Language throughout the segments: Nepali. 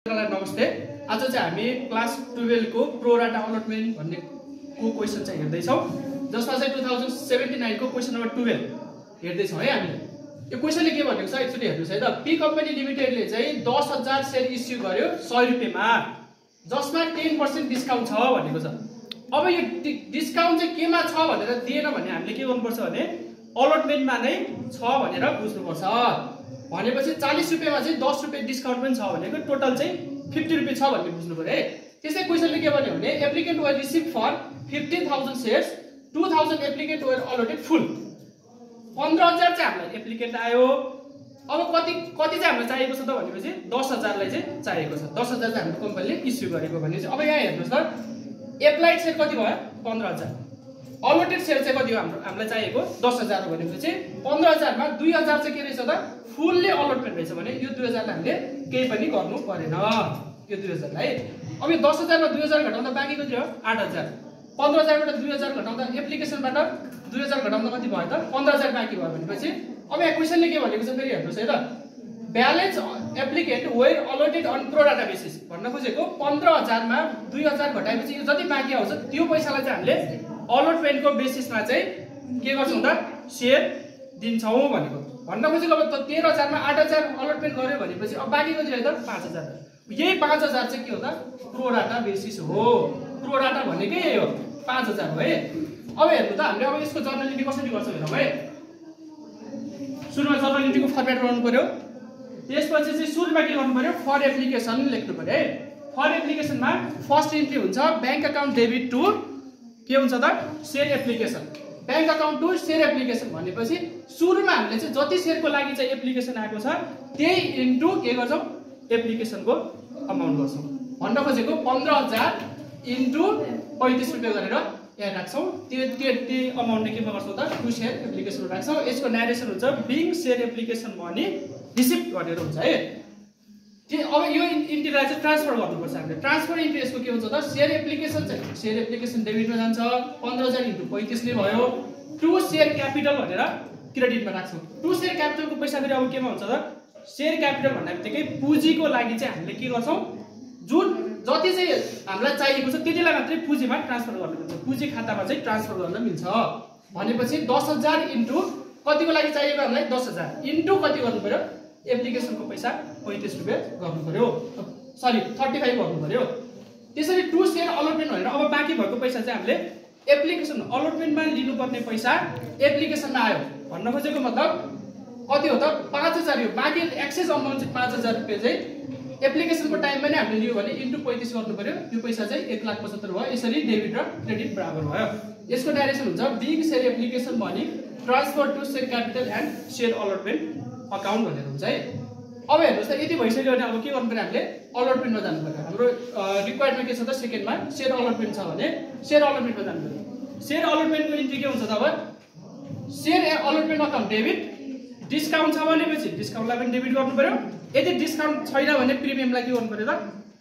नमस्ते। आज चाहिँ हामी क्लास 12 को प्रोराटा अलटमेन्ट भन्ने को क्वेशन चाहिँ हेर्दै छौं, जसमा चाहिँ 2079 को क्वेशन नम्बर 12 हेर्दै छौं है हामीले। यो क्वेशनले के भनेको छ एक्चुअली हेर्नुस् है त। पी कम्पनी लिमिटेडले चाहिँ 10,000 शेयर इस्यु गर्यो 100 रुपैयाँमा, जसमा 10% डिस्काउन्ट छ भनेको छ। अब यो डिस्काउन्ट चाहिँ केमा छ भनेर दिएन भने हामीले के गर्नुपर्छ भने अलटमेन्टमा नै छ भनेर बुझ्नुपर्छ। भनेपछि 40 रुपैयाँमा चाहिँ 10 रुपैयाँ डिस्काउन्ट पनि छ भनेको टोटल चाहिँ 50 रुपैयाँ छ भन्ने बुझ्नु पर्यो है। त्यसै क्वेशनले के भन्यो भने applicant were receive for 50,000 shares 2000 applicant were allotted full. 15,000 चाहिँ हामीलाई एप्लिकेन्ट आयो। अब कति चाहिँ हामीलाई चाहिएको छ त भनेपछि 10,000 लाई चाहिँ चाहिएको छ। 10,000 चाहिँ हाम्रो कम्पनीले इस्यु गरेको भनेपछि अब यहाँ हेर्नुस् त, एप्लाइड शेयर कति भयो 15,000, अलटेड शेयर चाहिँ कति हो हामीलाई चाहिएको 10,000 हो भनेपछि 15,000 मा 2,000 चाहिँ के रहेछ त फुल्ली अलटमेन्ट रहेछ भने यो 2,000 लाई हामीले केही पनि गर्नु परेन। यो 2,000 लाई अब यो 10,000 मा 2,000 घटाउँदा बाँकी कति हो 8,000। 15,000 बाट 2,000 घटाउँदा एप्लिकेसनबाट 2,000 घटाउँदा कति भयो त 15,000 बाँकी भयो भनेपछि अब यहाँ क्वेशनले के भनेको छ फेरि हेर्नुस् है त। Balance applicant were allotted on pro rata basis भन्न खोजेको 15,000 मा 2,000 घटाएपछि यो जति बाँकी आउँछ त्यो पैसालाई चाहिँ हामीले अलटमेन्टको बेसिसमा चाहिँ के गर्छौं त शेयर दिन्छौं भनेको। भन्न खोजेको अब 13,000 मा 8,000 अलटमेन्ट गर्यो भनेपछि अब बाँकी कति रह्यो त 5,000। यही 5,000 चाहिँ के हो त प्रो डाटा बेसिस हो। प्रो डाटा भनेकै यही हो 5,000 हो है। अब हेर्नु त हामीले अब यसको जर्नल एन्ट्री कसरी गर्छौं हेरौँ है। सुरुमा जर्नल एन्ट्रीको फर्मेट बनाउनु पर्यो। त्यसपछि चाहिँ सुरुमा के गर्नु पर्यो फर एप्लिकेसन लेख्नु पर्यो है। फर एप्लिकेसनमा फर्स्ट एन्ट्री हुन्छ बैंक अकाउन्ट डेबिट टु के हुन्छ त share application. Bank account to share application भनेपछि सुरुमा हामीले चाहिँ जति शेयरको लागि चाहिँ एप्लिकेसन आएको छ त्यही इन्टु के गर्छौं एप्लिकेसनको अमाउन्ट गर्छौं। भन्न खोजेको 15,000 इन्टु 35 रुपैयाँ गरेर यहाँ राख्छौं। त्यो अमाउन्टले केमा गर्छौं त टु शेयर एप्लिकेसन राख्छौं। यसको न्यारेसन हुन्छ being share application money receipt गरेर हुन्छ है। अब यो इन्ट्रीलाई चाहिँ ट्रान्सफर गर्नुपर्छ हामीले। ट्रान्सफर इन्ट्री यसको के हुन्छ त शेयर एप्लिकेसन चाहिँ शेयर एप्लिकेसन डेबिटमा जान्छ 15,000 इन्टु 35 ले भयो टु शेयर क्यापिटल भनेर क्रेडिटमा राख्छौं। टु शेयर क्यापिटलको पैसा फेरि अब केमा हुन्छ त शेयर क्यापिटल भन्ने बित्तिकै पुँजीको लागि चाहिँ हामीले के गर्छौं जुन जति चाहिँ हामीलाई चाहिएको छ त्यतिलाई मात्रै पुँजीमा ट्रान्सफर गर्न मिल्छ। पुँजी खातामा चाहिँ ट्रान्सफर गर्न मिल्छ भनेपछि 10,000 इन्टु कतिको लागि चाहिएको हामीलाई 10,000 इन्टु कति गर्नु पर्यो एप्लिकेसनको पैसा 35 रुपैयाँ गर्नु पर्यो, सरी 35 गर्नु पर्यो। त्यसरी टु शेयर अलटमेन्ट भनेर अब बाँकी भएको पैसा चाहिँ हामीले एप्लिकेसन अलटमेन्टमा लिनुपर्ने पैसा एप्लिकेसनमा आयो। भन्न खोजेको मतलब कति हो त 5,000 यो बाँकी एक्सेस अमाउन्ट चाहिँ 5,000 रुपैयाँ चाहिँ एप्लिकेसनको टाइममा नै हामीले लियो भने इन्टु 35 गर्नु पर्यो। यो पैसा चाहिँ 1,75,000 भयो। यसरी डेबिट र क्रेडिट बराबर भयो। यसको डाइरेक्सन हुन्छ being share application money transfer to share capital and share allotment account भनेर हुन्छ है। अब हेर्नुस् त यति भइसक्यो भने अब के गर्नु पर्यो हामीले अलटमेन्टमा जानु पर्यो। हाम्रो रिक्वायर्डमा के छ त सेकेन्डमा शेयर अलटमेन्ट छ भने शेयर अलटमेन्टमा जानु पर्यो। शेयर अलटमेन्टको इन्ट्री के हुन्छ त अब share allotment account debit discount छ भनेपछि डिस्काउन्टलाई पनि डेबिट गर्नु पर्यो। यदि डिस्काउन्ट छैन भने प्रिमियमलाई के गर्नु पर्यो त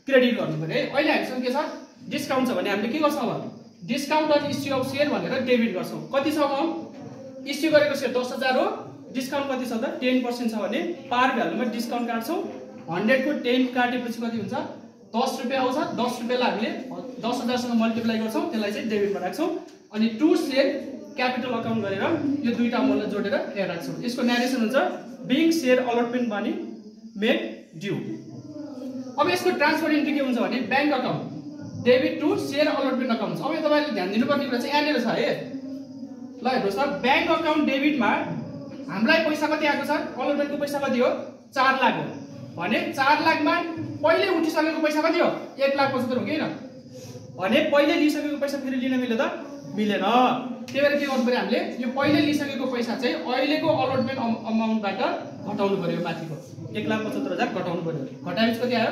क्रेडिट गर्नु पर्यो है। अहिले हामीसँग के छ डिस्काउन्ट छ भने हामीले के गर्छौं अब discount on issue of share भनेर डेबिट गर्छौं। कति छ अमाउन्ट इस्यु गरेको शेयर 10,000 हो। डिस्काउन्ट कति छ त 10% छ भने पार भ्यालुमा डिस्काउन्ट काट्छौं। 100 को 10 काटेपछि कति हुन्छ 10 रुपैयाँ आउँछ। 10 रुपैयाँलाई हामीले 10,000 सँग मल्टिप्लाई गर्छौं, त्यसलाई चाहिँ डेबिटमा राख्छौं अनि टु शेयर क्यापिटल अकाउन्ट गरेर यो दुईटा अमाउन्टलाई जोडेर यहाँ राख्छौं। यसको न्यारेसन हुन्छ being share allotment money made due. अब यसको ट्रान्सफर इन्ट्री के हुन्छ भने bank account debit to share allotment account. अब यो तपाईले ध्यान दिनुपर्ने कुरा चाहिँ यहाँनिर छ है। ल हेर्नुस् त बैंक अकाउन्ट डेबिटमा हामीलाई पैसा कति आएको छ अलटमेन्टको पैसा कति हो 4 लाख हो भने 4 लाखमा पहिले उठिसकेको पैसा कति हो 1,75,000 हो किन भने पहिले लिइसकेको पैसा फेरि लिन मिल्यो त मिलेन। त्यही भएर के गर्नु पर्यो हामीले यो पहिले लिइसकेको पैसा चाहिँ अहिलेको अलटमेन्ट अमाउन्टबाट घटाउनु पर्यो। माथिको 1,75,000 घटाउनु पर्यो। घटाएपछि कति आयो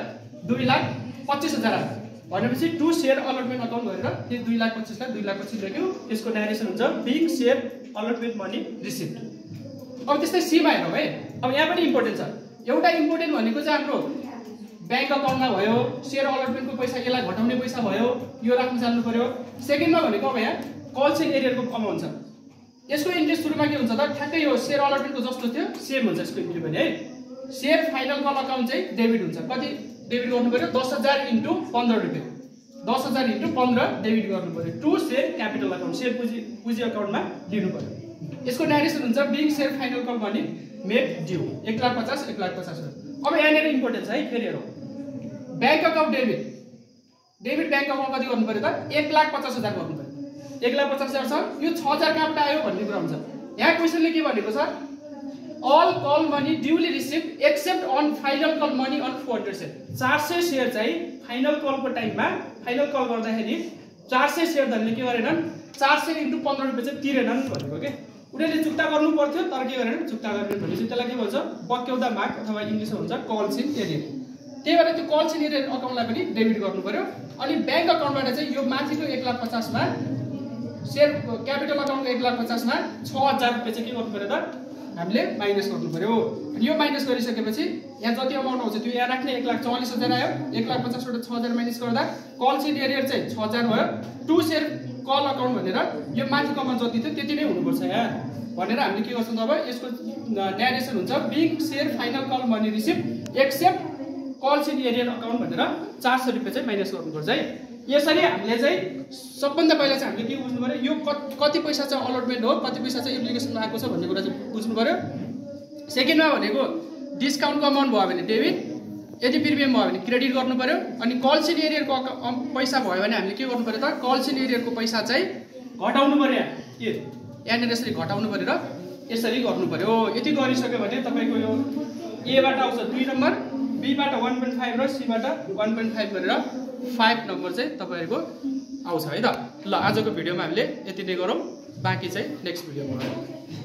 2,25,000 आयो भनेपछि टु शेयर अलटमेन्ट अकाउन्ट गरेर त्यो 2,25,000 लाई 2,25,000 लेख्यो। यसको डाइरेक्सन हुन्छ being share allotment money receipt. अब त्यस्तै सीमा हेरौँ है। अब यहाँ पनि इम्पोर्टेन्ट छ। एउटा इम्पोर्टेन्ट भनेको चाहिँ हाम्रो बैंक अकाउन्टमा भयो शेयर अलटमेन्टको पैसा यसलाई घटाउने पैसा भयो यो राख्न जान्नु पर्यो। सेकेन्डमा भनेको अब यहाँ कल सेल एरियरको अमाउन्ट छ। यसको इन्ट्रेस्ट सुरुमा के हुन्छ त ठ्याक्कै यो शेयर अलटमेन्टको जस्तो थियो सेम हुन्छ यसको इन्ट्री पनि है। शेयर फाइनल कल अकाउन्ट चाहिँ डेबिट हुन्छ कति डेबिट गर्नु पर्यो 10,000 × 15 रुपैयाँ 10,000 × 15 डेबिट गर्नु पर्यो to share capital account share पुँजी अकाउन्टमा दिनु पर्यो यसको डाइरेक्सन हुन्छ being share final call money made due 1,50,000 अब यहाँनिर इम्पोर्टेन्ट छ है फेरि हेरौँ bank account debit bank account कति गर्नु पर्यो त 1,50,000 गर्नु पर्यो 1,50,000 छ यो 6,000 कहाँबाट आयो भन्ने कुरा हुन्छ यहाँ क्वेसनले के भनेको छ all call money duly received except on final call money on 400 share 400 share चाहिँ फाइनल कलको टाइममा फाइनल कल गर्दाखेरि 400 शेयर धनीले के गरेनन् 400 × 15 रुपैयाँ चाहिँ तिरेनन् भनेको के उनीहरूले चुक्ता गर्नु पर्थ्यो तर के गरेनन् चुक्ता गरेनन् भनेपछि त्यसलाई के भन्छ बक्यौदा माग अथवा इङ्ग्लिसमा हुन्छ कल इन एरियर त्यही भएर त्यो कल इन एरियर अकाउन्टलाई पनि डेबिट गर्नु पर्यो अनि ब्याङ्क अकाउन्टबाट चाहिँ यो माथिको 1,50,000 मा शेयर क्यापिटल अकाउन्टको 1,50,000 मा 6,000 रुपैयाँ चाहिँ के गर्नु पर्यो त हामीले माइनस गर्नु पर्यो अनि यो माइनस गरिसकेपछि यहाँ जति अमाउन्ट आउँछ त्यो यहाँ राख्ने 1,44,000 आयो 1,50,000 बाट 6,000 माइनस गर्दा कल इन एरियर चाहिँ 6,000 भयो टु शेयर कल अकाउन्ट भनेर यो माथिको अमाउन्ट जति थियो त्यति नै हुनुपर्छ यहाँ भनेर हामीले के गर्छौँ अब यसको न्यारेसन हुन्छ being share final call money receive except call in arrear account भनेर 400 रुपैयाँ चाहिँ माइनस गर्नुपर्छ है यसरी हामीले चाहिँ सबभन्दा पहिला चाहिँ हामीले के बुझ्नु पर्यो यो कति पैसा चाहिँ अलटमेन्ट हो कति पैसा चाहिँ एप्लिकेसन आएको छ भन्ने कुरा चाहिँ बुझ्नु पर्यो सेकेन्डमा भनेको डिस्काउन्टको अमाउन्ट भयो भने डेबिट यदि प्रिमियम भयो भने क्रेडिट गर्नु पर्यो अनि कल इन एरियरको पैसा भयो भने हामीले के गर्नु पर्यो त कल इन एरियरको पैसा चाहिँ घटाउनु पर्यो यहाँनिर यसरी घटाउनु पर्यो र यसरी गर्नु पर्यो यति गरिसक्यो भने तपाईँको यो एबाट आउँछ 2 नम्बर बीबाट 1.5 र सीबाट 1.5 गरेर 5 नम्बर चाहिँ तपाईहरुको आउँछ है त ल आजको भिडियोमा हामीले यति नै गरौँ बाँकी चाहिँ नेक्स्ट भिडियोमा गरौँ